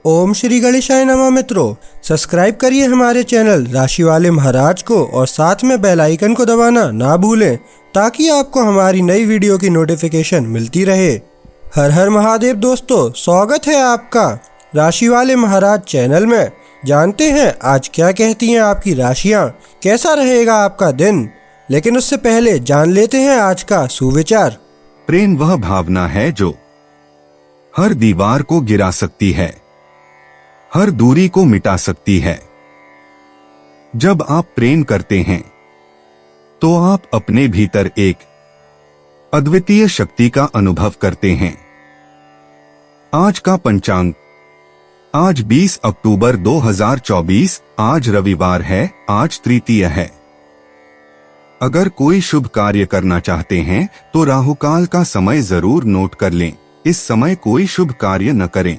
ओम श्री गणेशाय नमः। मित्रों, सब्सक्राइब करिए हमारे चैनल राशि वाले महाराज को और साथ में बेल आइकन को दबाना ना भूलें ताकि आपको हमारी नई वीडियो की नोटिफिकेशन मिलती रहे। हर हर महादेव दोस्तों, स्वागत है आपका राशि वाले महाराज चैनल में। जानते हैं आज क्या कहती हैं आपकी राशियां, कैसा रहेगा आपका दिन। लेकिन उससे पहले जान लेते हैं आज का सुविचार। प्रेम वह भावना है जो हर दीवार को गिरा सकती है, हर दूरी को मिटा सकती है। जब आप प्रेम करते हैं तो आप अपने भीतर एक अद्वितीय शक्ति का अनुभव करते हैं। आज का पंचांग, आज 20 अक्टूबर 2024, आज रविवार है, आज तृतीया है। अगर कोई शुभ कार्य करना चाहते हैं तो राहुकाल का समय जरूर नोट कर लें। इस समय कोई शुभ कार्य न करें।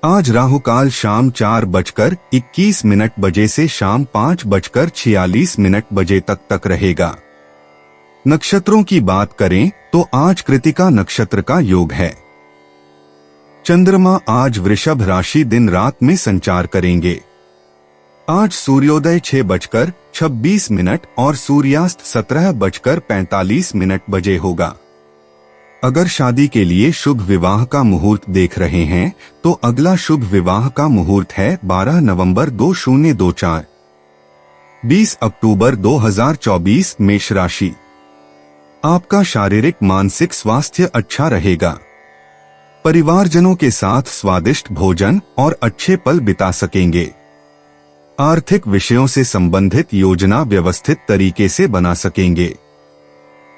आज राहुकाल शाम 4:21 बजे से शाम 5:46 बजे तक रहेगा। नक्षत्रों की बात करें तो आज कृतिका नक्षत्र का योग है। चंद्रमा आज वृषभ राशि दिन रात में संचार करेंगे। आज सूर्योदय 6:26 और सूर्यास्त 17:45 बजे होगा। अगर शादी के लिए शुभ विवाह का मुहूर्त देख रहे हैं तो अगला शुभ विवाह का मुहूर्त है 12 नवंबर 2024। 20 अक्टूबर 2024 मेष राशि। आपका शारीरिक मानसिक स्वास्थ्य अच्छा रहेगा। परिवारजनों के साथ स्वादिष्ट भोजन और अच्छे पल बिता सकेंगे। आर्थिक विषयों से संबंधित योजना व्यवस्थित तरीके से बना सकेंगे।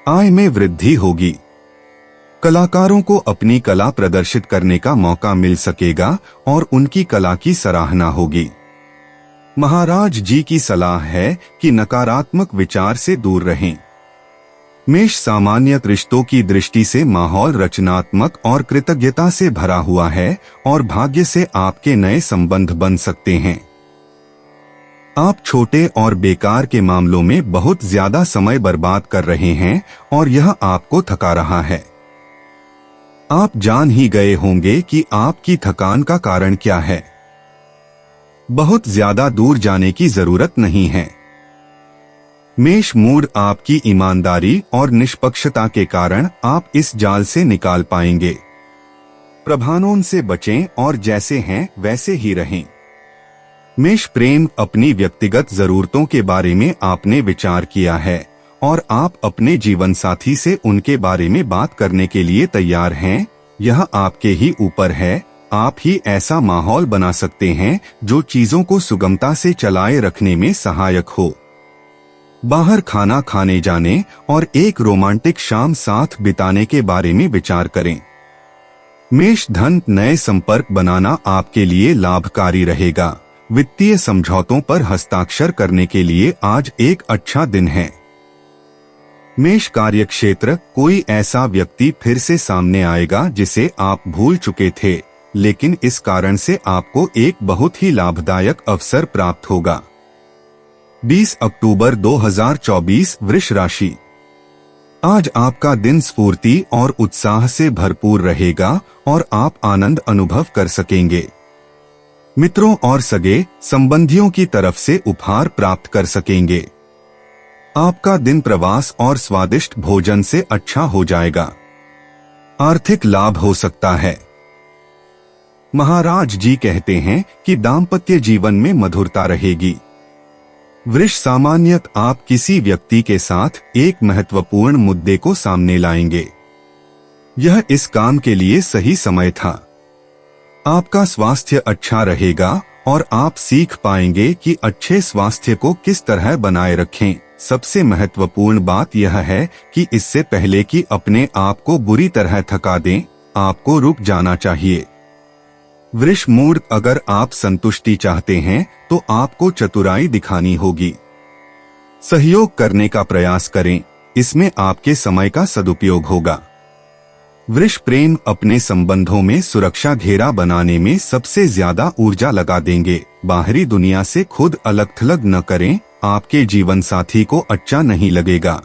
आय में वृद्धि होगी। कलाकारों को अपनी कला प्रदर्शित करने का मौका मिल सकेगा और उनकी कला की सराहना होगी। महाराज जी की सलाह है कि नकारात्मक विचार से दूर रहें। मेष सामान्य रिश्तों की दृष्टि से माहौल रचनात्मक और कृतज्ञता से भरा हुआ है और भाग्य से आपके नए संबंध बन सकते हैं। आप छोटे और बेकार के मामलों में बहुत ज्यादा समय बर्बाद कर रहे हैं और यह आपको थका रहा है। आप जान ही गए होंगे कि आपकी थकान का कारण क्या है। बहुत ज्यादा दूर जाने की जरूरत नहीं है। मेष मूड आपकी ईमानदारी और निष्पक्षता के कारण आप इस जाल से निकाल पाएंगे। प्रभानों से बचें और जैसे हैं वैसे ही रहें। मेष प्रेम, अपनी व्यक्तिगत जरूरतों के बारे में आपने विचार किया है और आप अपने जीवन साथी से उनके बारे में बात करने के लिए तैयार हैं। यह आपके ही ऊपर है। आप ही ऐसा माहौल बना सकते हैं जो चीजों को सुगमता से चलाए रखने में सहायक हो। बाहर खाना खाने जाने और एक रोमांटिक शाम साथ बिताने के बारे में विचार करें। मेष धन, नए संपर्क बनाना आपके लिए लाभकारी रहेगा। वित्तीय समझौतों पर हस्ताक्षर करने के लिए आज एक अच्छा दिन है। मेष कार्यक्षेत्र, कोई ऐसा व्यक्ति फिर से सामने आएगा जिसे आप भूल चुके थे, लेकिन इस कारण से आपको एक बहुत ही लाभदायक अवसर प्राप्त होगा। 20 अक्टूबर 2024 वृष राशि। आज आपका दिन स्फूर्ति और उत्साह से भरपूर रहेगा और आप आनंद अनुभव कर सकेंगे। मित्रों और सगे संबंधियों की तरफ से उपहार प्राप्त कर सकेंगे। आपका दिन प्रवास और स्वादिष्ट भोजन से अच्छा हो जाएगा। आर्थिक लाभ हो सकता है। महाराज जी कहते हैं कि दाम्पत्य जीवन में मधुरता रहेगी। वृष सामान्यत आप किसी व्यक्ति के साथ एक महत्वपूर्ण मुद्दे को सामने लाएंगे। यह इस काम के लिए सही समय था। आपका स्वास्थ्य अच्छा रहेगा और आप सीख पाएंगे कि अच्छे स्वास्थ्य को किस तरह बनाए रखें। सबसे महत्वपूर्ण बात यह है कि इससे पहले कि अपने आप को बुरी तरह थका दें, आपको रुक जाना चाहिए। वृष मूड, अगर आप संतुष्टि चाहते हैं तो आपको चतुराई दिखानी होगी। सहयोग करने का प्रयास करें, इसमें आपके समय का सदुपयोग होगा। वृष प्रेम, अपने संबंधों में सुरक्षा घेरा बनाने में सबसे ज्यादा ऊर्जा लगा देंगे। बाहरी दुनिया से खुद अलग थलग न करें, आपके जीवन साथी को अच्छा नहीं लगेगा।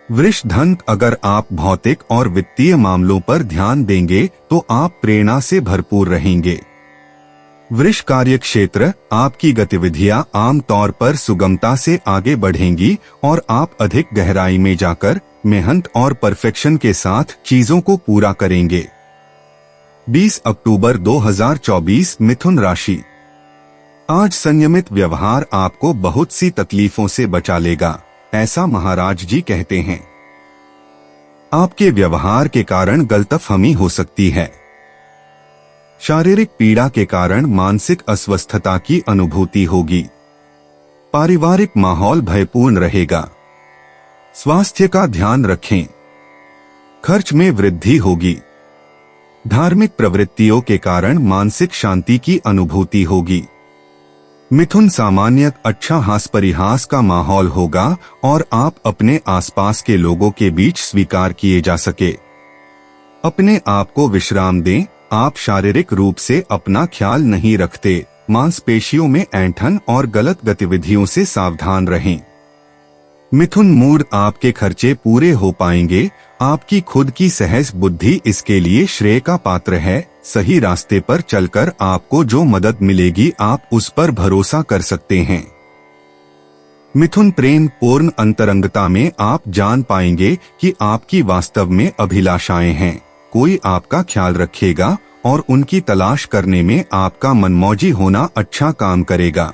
वृष धन, अगर आप भौतिक और वित्तीय मामलों पर ध्यान देंगे तो आप प्रेरणा से भरपूर रहेंगे। वृष कार्य क्षेत्र, आपकी गतिविधियां आमतौर पर सुगमता से आगे बढ़ेंगी और आप अधिक गहराई में जाकर मेहनत और परफेक्शन के साथ चीजों को पूरा करेंगे। 20 अक्टूबर 2024 मिथुन राशि। आज संयमित व्यवहार आपको बहुत सी तकलीफों से बचा लेगा, ऐसा महाराज जी कहते हैं। आपके व्यवहार के कारण गलतफहमी हो सकती है। शारीरिक पीड़ा के कारण मानसिक अस्वस्थता की अनुभूति होगी। पारिवारिक माहौल भयपूर्ण रहेगा। स्वास्थ्य का ध्यान रखें। खर्च में वृद्धि होगी। धार्मिक प्रवृत्तियों के कारण मानसिक शांति की अनुभूति होगी। मिथुन सामान्य अच्छा हास परिहास का माहौल होगा और आप अपने आसपास के लोगों के बीच स्वीकार किए जा सके। अपने आप को विश्राम दें। आप शारीरिक रूप से अपना ख्याल नहीं रखते। मांसपेशियों में ऐंठन और गलत गतिविधियों से सावधान रहें। मिथुन मूड, आपके खर्चे पूरे हो पाएंगे। आपकी खुद की सहज बुद्धि इसके लिए श्रेय का पात्र है। सही रास्ते पर चलकर आपको जो मदद मिलेगी आप उस पर भरोसा कर सकते हैं। मिथुन प्रेम, पूर्ण अंतरंगता में आप जान पाएंगे कि आपकी वास्तव में अभिलाषाएं हैं। कोई आपका ख्याल रखेगा और उनकी तलाश करने में आपका मनमौजी होना अच्छा काम करेगा।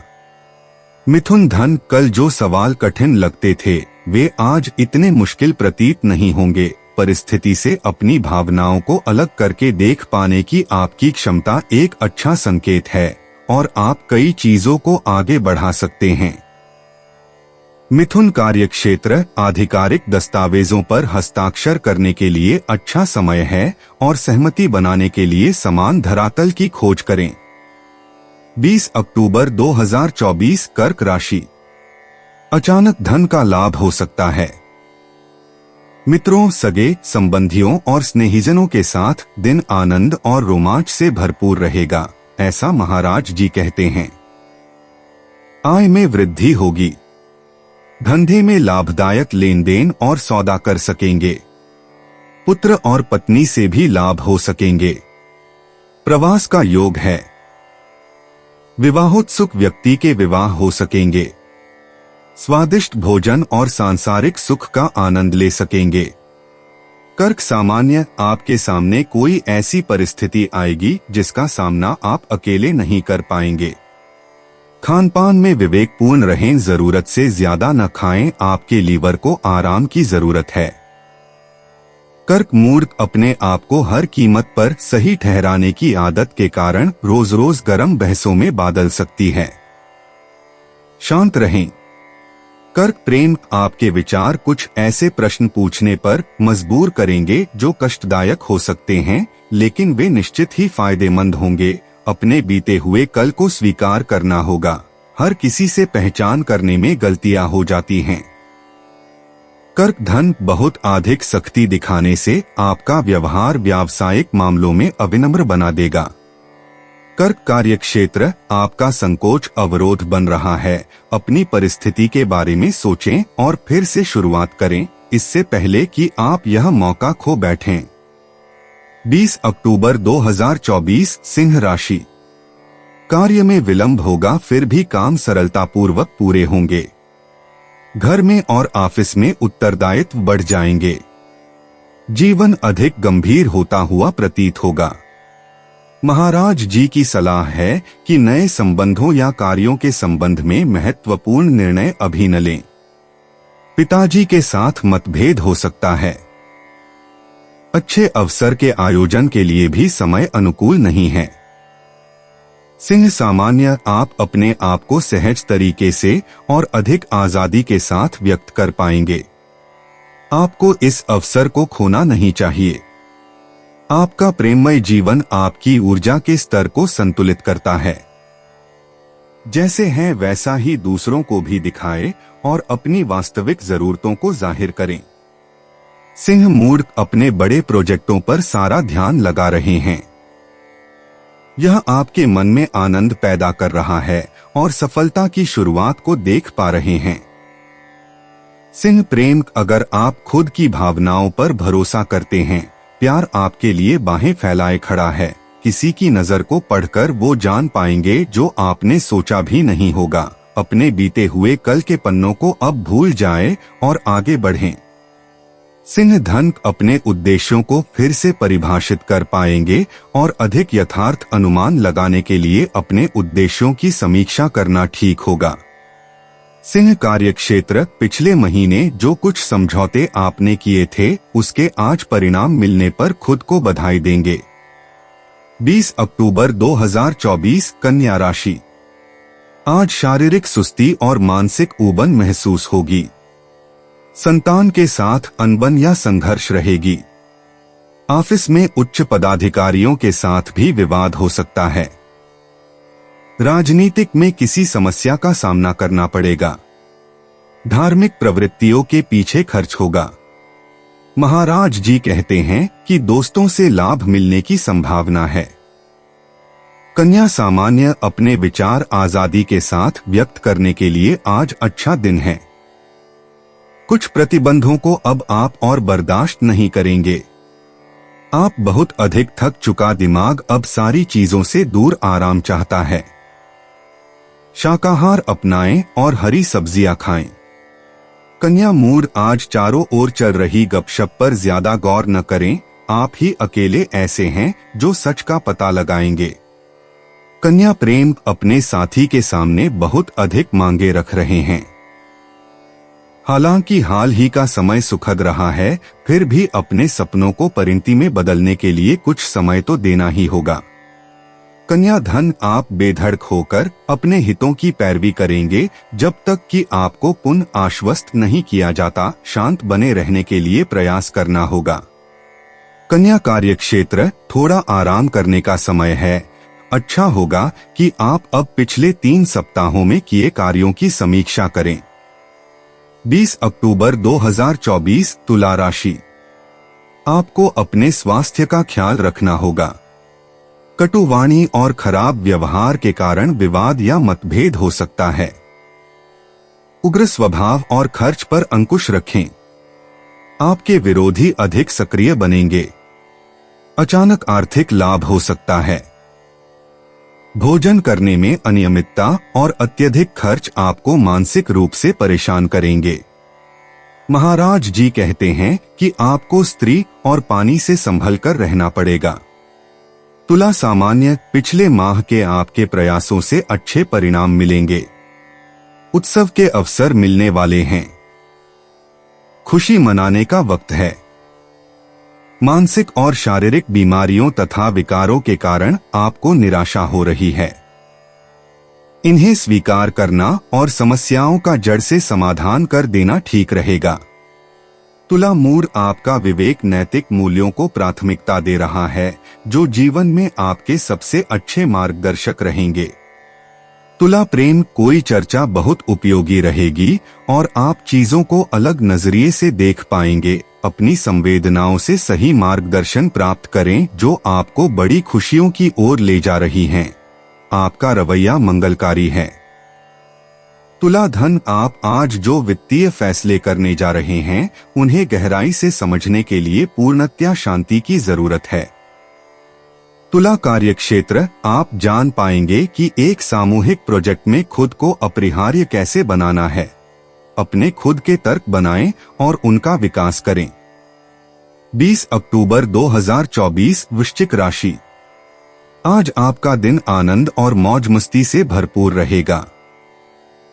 मिथुन धन, कल जो सवाल कठिन लगते थे वे आज इतने मुश्किल प्रतीत नहीं होंगे। परिस्थिति से अपनी भावनाओं को अलग करके देख पाने की आपकी क्षमता एक अच्छा संकेत है और आप कई चीजों को आगे बढ़ा सकते हैं। मिथुन कार्यक्षेत्र, आधिकारिक दस्तावेजों पर हस्ताक्षर करने के लिए अच्छा समय है और सहमति बनाने के लिए समान धरातल की खोज करें। 20 अक्टूबर 2024 कर्क राशि। अचानक धन का लाभ हो सकता है। मित्रों, सगे संबंधियों और स्नेहीजनों के साथ दिन आनंद और रोमांच से भरपूर रहेगा, ऐसा महाराज जी कहते हैं। आय में वृद्धि होगी। धंधे में लाभदायक लेन देन और सौदा कर सकेंगे। पुत्र और पत्नी से भी लाभ हो सकेंगे। प्रवास का योग है। विवाहोत्सुक व्यक्ति के विवाह हो सकेंगे। स्वादिष्ट भोजन और सांसारिक सुख का आनंद ले सकेंगे। कर्क सामान्य, आपके सामने कोई ऐसी परिस्थिति आएगी जिसका सामना आप अकेले नहीं कर पाएंगे। खान पान में विवेकपूर्ण रहें, जरूरत से ज्यादा न खाएं, आपके लीवर को आराम की जरूरत है। कर्क मूड, अपने आप को हर कीमत पर सही ठहराने की आदत के कारण रोज रोज गर्म बहसों में बादल सकती है। शांत रहें। कर्क प्रेम, आपके विचार कुछ ऐसे प्रश्न पूछने पर मजबूर करेंगे जो कष्टदायक हो सकते हैं, लेकिन वे निश्चित ही फायदेमंद होंगे। अपने बीते हुए कल को स्वीकार करना होगा। हर किसी से पहचान करने में गलतियां हो जाती हैं। कर्क धन, बहुत अधिक सख्ती दिखाने से आपका व्यवहार व्यावसायिक मामलों में अविनम्र बना देगा। कर्क कार्यक्षेत्र, आपका संकोच अवरोध बन रहा है। अपनी परिस्थिति के बारे में सोचें और फिर से शुरुआत करें, इससे पहले कि आप यह मौका खो बैठें। 20 अक्टूबर 2024 सिंह राशि। कार्य में विलंब होगा, फिर भी काम सरलतापूर्वक पूरे होंगे। घर में और ऑफिस में उत्तरदायित्व बढ़ जाएंगे। जीवन अधिक गंभीर होता हुआ प्रतीत होगा। महाराज जी की सलाह है कि नए संबंधों या कार्यों के संबंध में महत्वपूर्ण निर्णय अभी न लें। पिताजी के साथ मतभेद हो सकता है। अच्छे अवसर के आयोजन के लिए भी समय अनुकूल नहीं है। सिंह सामान्य, आप अपने आप को सहज तरीके से और अधिक आजादी के साथ व्यक्त कर पाएंगे। आपको इस अवसर को खोना नहीं चाहिए। आपका प्रेममय जीवन आपकी ऊर्जा के स्तर को संतुलित करता है। जैसे हैं वैसा ही दूसरों को भी दिखाएं और अपनी वास्तविक जरूरतों को जाहिर करें। सिंह मूड, अपने बड़े प्रोजेक्टों पर सारा ध्यान लगा रहे हैं। यह आपके मन में आनंद पैदा कर रहा है और सफलता की शुरुआत को देख पा रहे हैं। सिंह प्रेम, अगर आप खुद की भावनाओं पर भरोसा करते हैं, प्यार आपके लिए बाहें फैलाए खड़ा है। किसी की नजर को पढ़कर वो जान पाएंगे जो आपने सोचा भी नहीं होगा। अपने बीते हुए कल के पन्नों को अब भूल जाएं और आगे बढ़ें। सिंह धन अपने उद्देश्यों को फिर से परिभाषित कर पाएंगे और अधिक यथार्थ अनुमान लगाने के लिए अपने उद्देश्यों की समीक्षा करना ठीक होगा। सिंह कार्यक्षेत्र, पिछले महीने जो कुछ समझौते आपने किए थे उसके आज परिणाम मिलने पर खुद को बधाई देंगे। 20 अक्टूबर 2024 कन्या राशि। आज शारीरिक सुस्ती और मानसिक ऊबन महसूस होगी। संतान के साथ अनबन या संघर्ष रहेगी। ऑफिस में उच्च पदाधिकारियों के साथ भी विवाद हो सकता है। राजनीतिक में किसी समस्या का सामना करना पड़ेगा। धार्मिक प्रवृत्तियों के पीछे खर्च होगा। महाराज जी कहते हैं कि दोस्तों से लाभ मिलने की संभावना है। कन्या सामान्य, अपने विचार आजादी के साथ व्यक्त करने के लिए आज अच्छा दिन है। कुछ प्रतिबंधों को अब आप और बर्दाश्त नहीं करेंगे। आप बहुत अधिक थक चुका दिमाग अब सारी चीजों से दूर आराम चाहता है। शाकाहार अपनाएं और हरी सब्जियां खाएं। कन्या मूड, आज चारों ओर चल रही गपशप पर ज्यादा गौर न करें। आप ही अकेले ऐसे हैं जो सच का पता लगाएंगे। कन्या प्रेम, अपने साथी के सामने बहुत अधिक मांगे रख रहे हैं। हालांकि हाल ही का समय सुखद रहा है, फिर भी अपने सपनों को परिणति में बदलने के लिए कुछ समय तो देना ही होगा। कन्या धन, आप बेधड़क होकर अपने हितों की पैरवी करेंगे जब तक कि आपको पुनः आश्वस्त नहीं किया जाता। शांत बने रहने के लिए प्रयास करना होगा। कन्या कार्यक्षेत्र, थोड़ा आराम करने का समय है। अच्छा होगा कि आप अब पिछले 3 सप्ताहों में किए कार्यों की समीक्षा करें। 20 अक्टूबर 2024 तुला राशि। आपको अपने स्वास्थ्य का ख्याल रखना होगा। कटुवाणी और खराब व्यवहार के कारण विवाद या मतभेद हो सकता है। उग्र स्वभाव और खर्च पर अंकुश रखें। आपके विरोधी अधिक सक्रिय बनेंगे। अचानक आर्थिक लाभ हो सकता है। भोजन करने में अनियमितता और अत्यधिक खर्च आपको मानसिक रूप से परेशान करेंगे। महाराज जी कहते हैं कि आपको स्त्री और पानी से संभल कर रहना पड़ेगा। तुला सामान्य, पिछले माह के आपके प्रयासों से अच्छे परिणाम मिलेंगे। उत्सव के अवसर मिलने वाले हैं। खुशी मनाने का वक्त है। मानसिक और शारीरिक बीमारियों तथा विकारों के कारण आपको निराशा हो रही है। इन्हें स्वीकार करना और समस्याओं का जड़ से समाधान कर देना ठीक रहेगा। तुला मूड, आपका विवेक नैतिक मूल्यों को प्राथमिकता दे रहा है जो जीवन में आपके सबसे अच्छे मार्गदर्शक रहेंगे। तुला प्रेम, कोई चर्चा बहुत उपयोगी रहेगी और आप चीजों को अलग नजरिए से देख पाएंगे। अपनी संवेदनाओं से सही मार्गदर्शन प्राप्त करें जो आपको बड़ी खुशियों की ओर ले जा रही हैं। आपका रवैया मंगलकारी है। तुला धन, आप आज जो वित्तीय फैसले करने जा रहे हैं उन्हें गहराई से समझने के लिए पूर्णतया शांति की जरूरत है। तुला कार्यक्षेत्र, आप जान पाएंगे कि एक सामूहिक प्रोजेक्ट में खुद को अपरिहार्य कैसे बनाना है। अपने खुद के तर्क बनाएं और उनका विकास करें। 20 अक्टूबर 2024 वृश्चिक राशि। आज आपका दिन आनंद और मौज मस्ती से भरपूर रहेगा।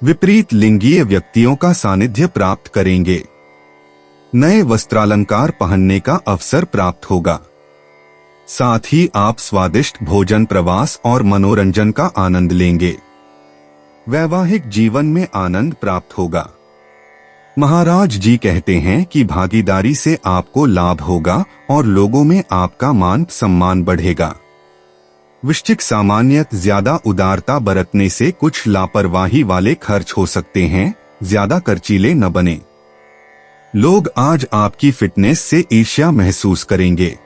विपरीत लिंगीय व्यक्तियों का सानिध्य प्राप्त करेंगे। नए वस्त्रालंकार पहनने का अवसर प्राप्त होगा। साथ ही आप स्वादिष्ट भोजन, प्रवास और मनोरंजन का आनंद लेंगे। वैवाहिक जीवन में आनंद प्राप्त होगा। महाराज जी कहते हैं कि भागीदारी से आपको लाभ होगा और लोगों में आपका मान सम्मान बढ़ेगा। वृश्चिक सामान्य, ज्यादा उदारता बरतने से कुछ लापरवाही वाले खर्च हो सकते हैं। ज्यादा खर्चीले न बने। लोग आज आपकी फिटनेस से ईर्ष्या महसूस करेंगे।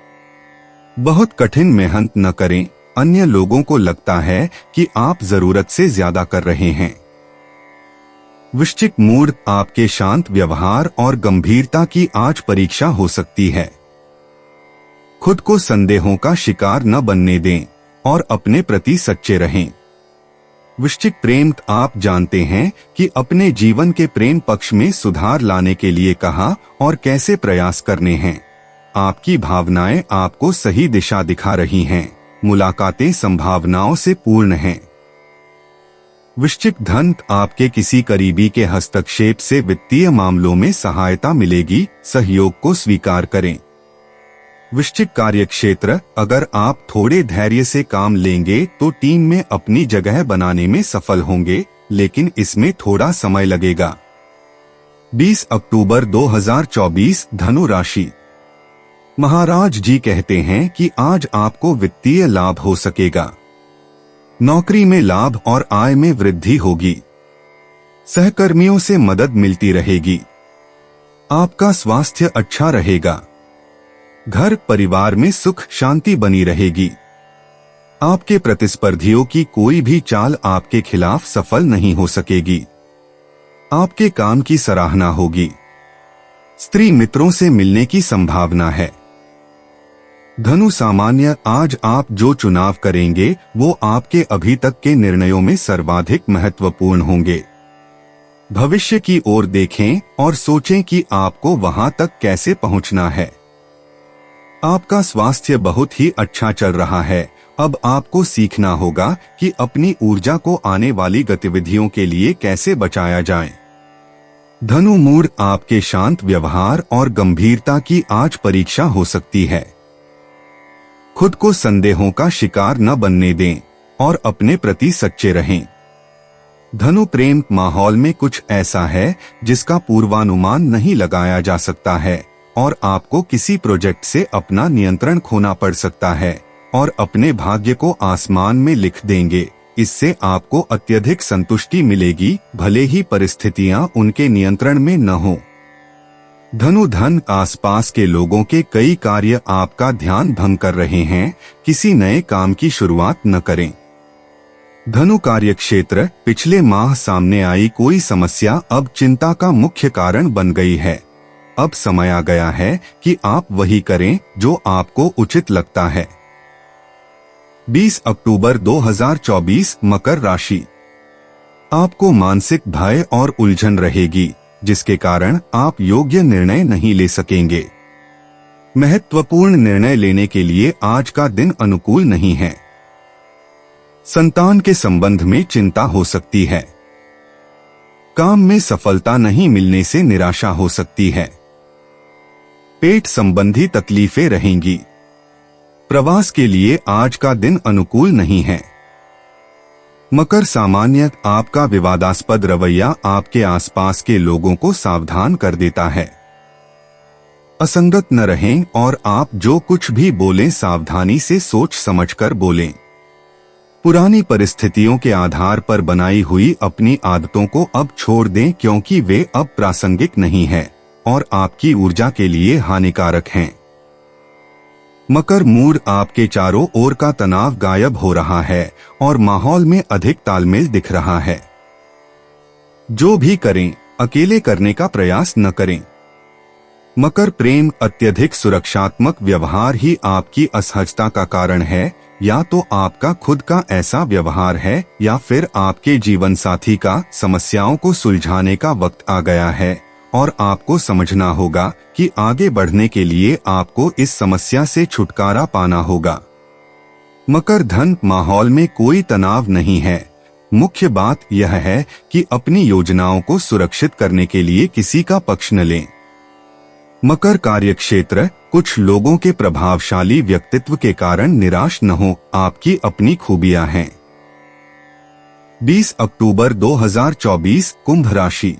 बहुत कठिन मेहनत न करें। अन्य लोगों को लगता है कि आप जरूरत से ज्यादा कर रहे हैं। वृश्चिक मूड, आपके शांत व्यवहार और गंभीरता की आज परीक्षा हो सकती है। खुद को संदेहों का शिकार न बनने दें। और अपने प्रति सच्चे रहें। वृश्चिक प्रेम, आप जानते हैं कि अपने जीवन के प्रेम पक्ष में सुधार लाने के लिए कहाँ और कैसे प्रयास करने हैं। आपकी भावनाएं आपको सही दिशा दिखा रही हैं। मुलाकातें संभावनाओं से पूर्ण हैं। वृश्चिक धन, आपके किसी करीबी के हस्तक्षेप से वित्तीय मामलों में सहायता मिलेगी। सहयोग को स्वीकार करें। वृश्चिक कार्यक्षेत्र, अगर आप थोड़े धैर्य से काम लेंगे तो टीम में अपनी जगह बनाने में सफल होंगे, लेकिन इसमें थोड़ा समय लगेगा। 20 अक्टूबर 2024 धनु राशि। महाराज जी कहते हैं कि आज आपको वित्तीय लाभ हो सकेगा। नौकरी में लाभ और आय में वृद्धि होगी। सहकर्मियों से मदद मिलती रहेगी। आपका स्वास्थ्य अच्छा रहेगा। घर परिवार में सुख शांति बनी रहेगी। आपके प्रतिस्पर्धियों की कोई भी चाल आपके खिलाफ सफल नहीं हो सकेगी। आपके काम की सराहना होगी। स्त्री मित्रों से मिलने की संभावना है। धनु सामान्य, आज आप जो चुनाव करेंगे वो आपके अभी तक के निर्णयों में सर्वाधिक महत्वपूर्ण होंगे। भविष्य की ओर देखें और सोचें कि आपको वहां तक कैसे पहुंचना है। आपका स्वास्थ्य बहुत ही अच्छा चल रहा है। अब आपको सीखना होगा कि अपनी ऊर्जा को आने वाली गतिविधियों के लिए कैसे बचाया जाए। धनु मूड, आपके शांत व्यवहार और गंभीरता की आज परीक्षा हो सकती है। खुद को संदेहों का शिकार न बनने दें और अपने प्रति सच्चे रहें। धनु प्रेम, माहौल में कुछ ऐसा है जिसका पूर्वानुमान नहीं लगाया जा सकता है और आपको किसी प्रोजेक्ट से अपना नियंत्रण खोना पड़ सकता है और अपने भाग्य को आसमान में लिख देंगे। इससे आपको अत्यधिक संतुष्टि मिलेगी, भले ही परिस्थितियां उनके नियंत्रण में न हो। धनु धन, आसपास के लोगों के कई कार्य आपका ध्यान भंग कर रहे हैं। किसी नए काम की शुरुआत न करें। धनु कार्यक्षेत्र, पिछले माह सामने आई कोई समस्या अब चिंता का मुख्य कारण बन गई है। अब समय आ गया है कि आप वही करें जो आपको उचित लगता है। 20 अक्टूबर 2024 मकर राशि। आपको मानसिक भय और उलझन रहेगी, जिसके कारण आप योग्य निर्णय नहीं ले सकेंगे। महत्वपूर्ण निर्णय लेने के लिए आज का दिन अनुकूल नहीं है। संतान के संबंध में चिंता हो सकती है। काम में सफलता नहीं मिलने से निराशा हो सकती है। पेट संबंधी तकलीफें रहेंगी। प्रवास के लिए आज का दिन अनुकूल नहीं है। मकर सामान्य, आपका विवादास्पद रवैया आपके आसपास के लोगों को सावधान कर देता है। असंगत न रहें और आप जो कुछ भी बोलें सावधानी से सोच समझकर बोलें। पुरानी परिस्थितियों के आधार पर बनाई हुई अपनी आदतों को अब छोड़ दें, क्योंकि वे अब प्रासंगिक नहीं है और आपकी ऊर्जा के लिए हानिकारक हैं। मकर मूड, आपके चारों ओर का तनाव गायब हो रहा है और माहौल में अधिक तालमेल दिख रहा है। जो भी करें, अकेले करने का प्रयास न करें। मकर प्रेम, अत्यधिक सुरक्षात्मक व्यवहार ही आपकी असहजता का कारण है। या तो आपका खुद का ऐसा व्यवहार है या फिर आपके जीवन साथी का। समस्याओं को सुलझाने का वक्त आ गया है और आपको समझना होगा कि आगे बढ़ने के लिए आपको इस समस्या से छुटकारा पाना होगा। मकर धन, माहौल में कोई तनाव नहीं है। मुख्य बात यह है कि अपनी योजनाओं को सुरक्षित करने के लिए किसी का पक्ष न लें। मकर कार्यक्षेत्र, कुछ लोगों के प्रभावशाली व्यक्तित्व के कारण निराश न हो, आपकी अपनी खूबियां हैं। 20 अक्टूबर 2024 कुंभ राशि।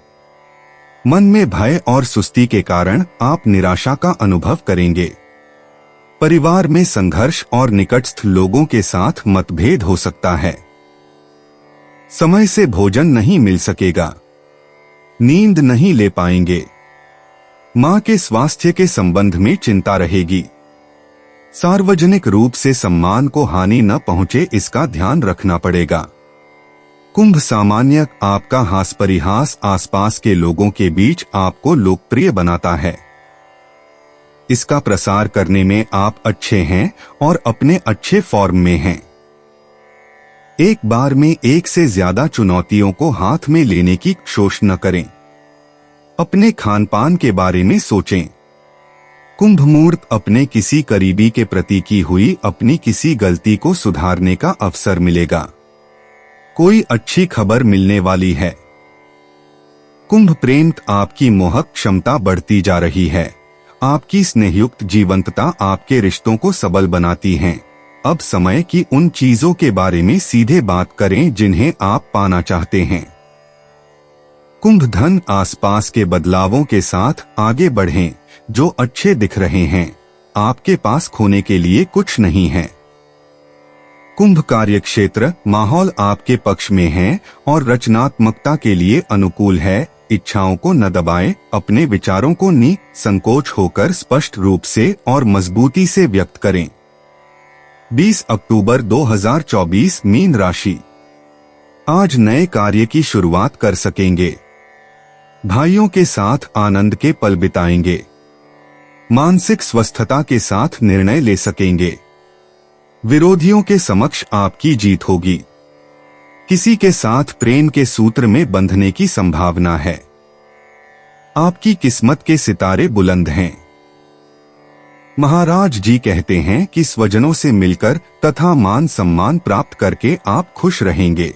मन में भय और सुस्ती के कारण आप निराशा का अनुभव करेंगे। परिवार में संघर्ष और निकटस्थ लोगों के साथ मतभेद हो सकता है। समय से भोजन नहीं मिल सकेगा। नींद नहीं ले पाएंगे। मां के स्वास्थ्य के संबंध में चिंता रहेगी। सार्वजनिक रूप से सम्मान को हानि न पहुंचे, इसका ध्यान रखना पड़ेगा। कुंभ सामान्य, आपका हास परिहास आसपास के लोगों के बीच आपको लोकप्रिय बनाता है। इसका प्रसार करने में आप अच्छे हैं और अपने अच्छे फॉर्म में हैं। एक बार में एक से ज्यादा चुनौतियों को हाथ में लेने की कोशिश न करें। अपने खान पान के बारे में सोचें। कुंभ मुहूर्त अपने किसी करीबी के प्रति की हुई अपनी किसी गलती को सुधारने का अवसर मिलेगा। कोई अच्छी खबर मिलने वाली है। कुंभ प्रेम, आपकी मोहक क्षमता बढ़ती जा रही है। आपकी स्नेहयुक्त जीवंतता आपके रिश्तों को सबल बनाती हैं। अब समय की उन चीजों के बारे में सीधे बात करें जिन्हें आप पाना चाहते हैं। कुंभ धन, आसपास के बदलावों के साथ आगे बढ़ें जो अच्छे दिख रहे हैं। आपके पास खोने के लिए कुछ नहीं है। कुंभ कार्यक्षेत्र, माहौल आपके पक्ष में है और रचनात्मकता के लिए अनुकूल है। इच्छाओं को न दबाएं, अपने विचारों को संकोच होकर स्पष्ट रूप से और मजबूती से व्यक्त करें। 20 अक्टूबर 2024 मीन राशि। आज नए कार्य की शुरुआत कर सकेंगे। भाइयों के साथ आनंद के पल बिताएंगे। मानसिक स्वस्थता के साथ निर्णय ले सकेंगे। विरोधियों के समक्ष आपकी जीत होगी। किसी के साथ प्रेम के सूत्र में बंधने की संभावना है। आपकी किस्मत के सितारे बुलंद हैं। महाराज जी कहते हैं कि स्वजनों से मिलकर तथा मान सम्मान प्राप्त करके आप खुश रहेंगे।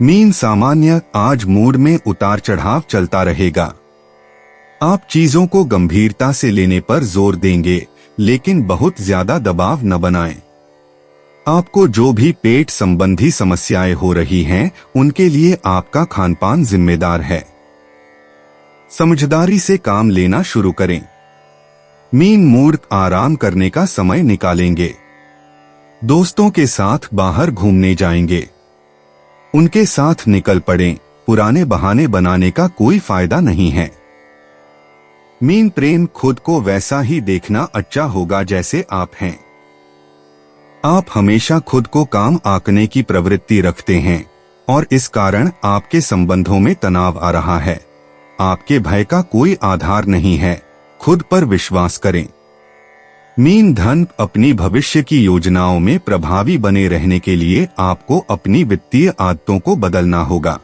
मीन सामान्य, आज मूड में उतार चढ़ाव चलता रहेगा। आप चीजों को गंभीरता से लेने पर जोर देंगे, लेकिन बहुत ज्यादा दबाव न बनाएं। आपको जो भी पेट संबंधी समस्याएं हो रही हैं, उनके लिए आपका खानपान जिम्मेदार है। समझदारी से काम लेना शुरू करें। मीन मुहूर्त, आराम करने का समय निकालेंगे। दोस्तों के साथ बाहर घूमने जाएंगे। उनके साथ निकल पड़ें। पुराने बहाने बनाने का कोई फायदा नहीं है। मीन प्रेम, खुद को वैसा ही देखना अच्छा होगा जैसे आप हैं। आप हमेशा खुद को काम आंकने की प्रवृत्ति रखते हैं और इस कारण आपके संबंधों में तनाव आ रहा है। आपके भय का कोई आधार नहीं है। खुद पर विश्वास करें। मीन धन, अपनी भविष्य की योजनाओं में प्रभावी बने रहने के लिए आपको अपनी वित्तीय आदतों को बदलना होगा।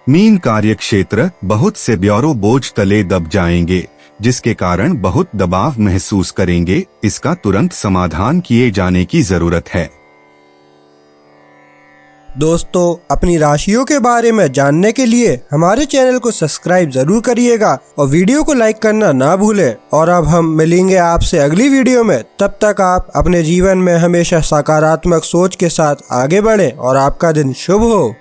मीन कार्यक्षेत्र, बहुत से ब्यूरो बोझ तले दब जाएंगे, जिसके कारण बहुत दबाव महसूस करेंगे। इसका तुरंत समाधान किए जाने की जरूरत है। दोस्तों, अपनी राशियों के बारे में जानने के लिए हमारे चैनल को सब्सक्राइब जरूर करिएगा और वीडियो को लाइक करना ना भूलें। और अब हम मिलेंगे आपसे अगली वीडियो में। तब तक आप अपने जीवन में हमेशा सकारात्मक सोच के साथ आगे बढ़ें और आपका दिन शुभ हो।